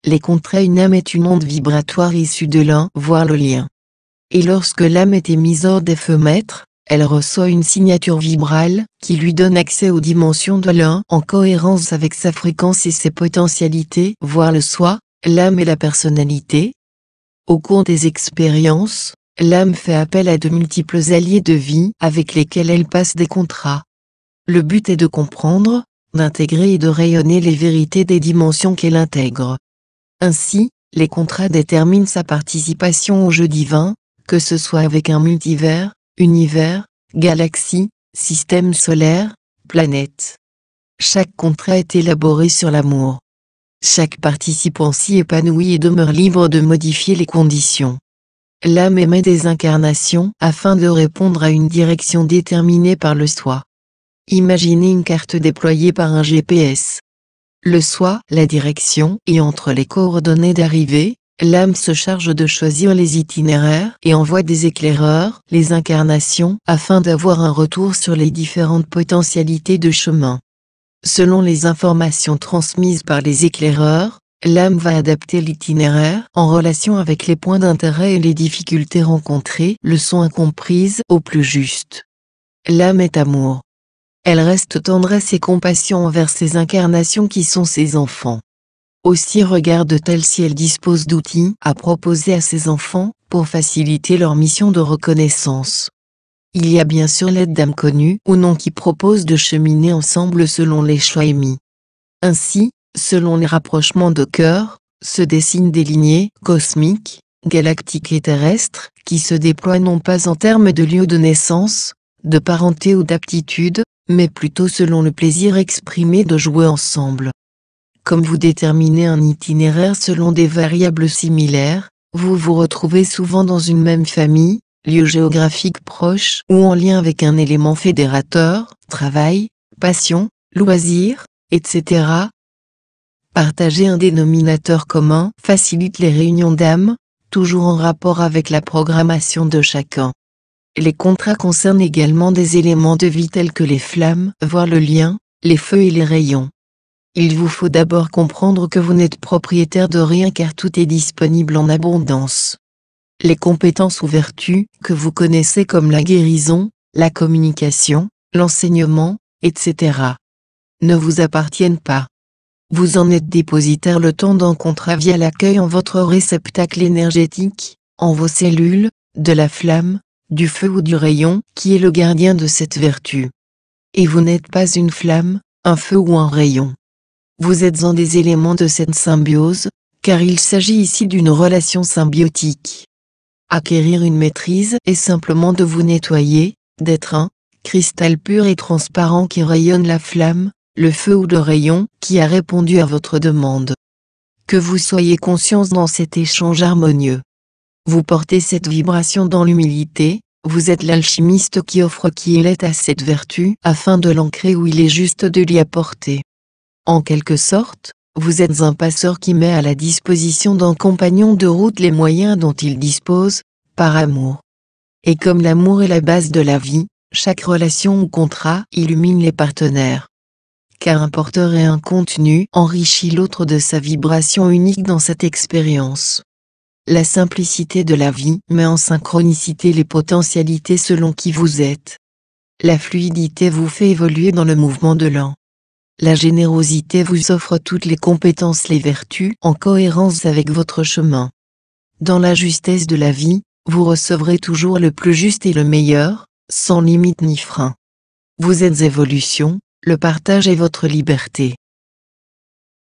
les contrats. Une âme est une onde vibratoire issue de l'un, voire le lien. Et lorsque l'âme est émise hors des feux-mètres, elle reçoit une signature vibrale, qui lui donne accès aux dimensions de l'un en cohérence avec sa fréquence et ses potentialités, voire le soi, l'âme et la personnalité. Au cours des expériences, l'âme fait appel à de multiples alliés de vie avec lesquels elle passe des contrats. Le but est de comprendre, d'intégrer et de rayonner les vérités des dimensions qu'elle intègre. Ainsi, les contrats déterminent sa participation au jeu divin, que ce soit avec un multivers, univers, galaxie, système solaire, planète. Chaque contrat est élaboré sur l'amour. Chaque participant s'y épanouit et demeure libre de modifier les conditions. L'âme émet des incarnations afin de répondre à une direction déterminée par le soi. Imaginez une carte déployée par un GPS. Le soi, la direction, et entre les coordonnées d'arrivée, l'âme se charge de choisir les itinéraires et envoie des éclaireurs, les incarnations, afin d'avoir un retour sur les différentes potentialités de chemin. Selon les informations transmises par les éclaireurs, l'âme va adapter l'itinéraire en relation avec les points d'intérêt et les difficultés rencontrées, leçons incomprises au plus juste. L'âme est amour. Elle reste tendresse et compassion envers ses incarnations qui sont ses enfants. Aussi regarde-t-elle si elle dispose d'outils à proposer à ses enfants pour faciliter leur mission de reconnaissance. Il y a bien sûr l'aide d'âmes connues ou non qui proposent de cheminer ensemble selon les choix émis. Ainsi, selon les rapprochements de cœur, se dessinent des lignées cosmiques, galactiques et terrestres qui se déploient non pas en termes de lieu de naissance, de parenté ou d'aptitude, mais plutôt selon le plaisir exprimé de jouer ensemble. Comme vous déterminez un itinéraire selon des variables similaires, vous vous retrouvez souvent dans une même famille, lieu géographique proche ou en lien avec un élément fédérateur, travail, passion, loisirs, etc. Partager un dénominateur commun facilite les réunions d'âmes, toujours en rapport avec la programmation de chacun. Les contrats concernent également des éléments de vie tels que les flammes, voire le lien, les feux et les rayons. Il vous faut d'abord comprendre que vous n'êtes propriétaire de rien car tout est disponible en abondance. Les compétences ou vertus que vous connaissez comme la guérison, la communication, l'enseignement, etc. ne vous appartiennent pas. Vous en êtes dépositaire le temps d'un contrat via l'accueil en votre réceptacle énergétique, en vos cellules, de la flamme, du feu ou du rayon qui est le gardien de cette vertu. Et vous n'êtes pas une flamme, un feu ou un rayon. Vous êtes un des éléments de cette symbiose, car il s'agit ici d'une relation symbiotique. Acquérir une maîtrise est simplement de vous nettoyer, d'être un cristal pur et transparent qui rayonne la flamme, le feu ou le rayon qui a répondu à votre demande. Que vous soyez conscience dans cet échange harmonieux. Vous portez cette vibration dans l'humilité, vous êtes l'alchimiste qui offre qui il est à cette vertu afin de l'ancrer où il est juste de l'y apporter. En quelque sorte, vous êtes un passeur qui met à la disposition d'un compagnon de route les moyens dont il dispose, par amour. Et comme l'amour est la base de la vie, chaque relation ou contrat illumine les partenaires. Car un porteur et un contenu enrichit l'autre de sa vibration unique dans cette expérience. La simplicité de la vie met en synchronicité les potentialités selon qui vous êtes. La fluidité vous fait évoluer dans le mouvement de l'un. La générosité vous offre toutes les compétences, les vertus en cohérence avec votre chemin. Dans la justesse de la vie, vous recevrez toujours le plus juste et le meilleur, sans limite ni frein. Vous êtes évolution, le partage est votre liberté.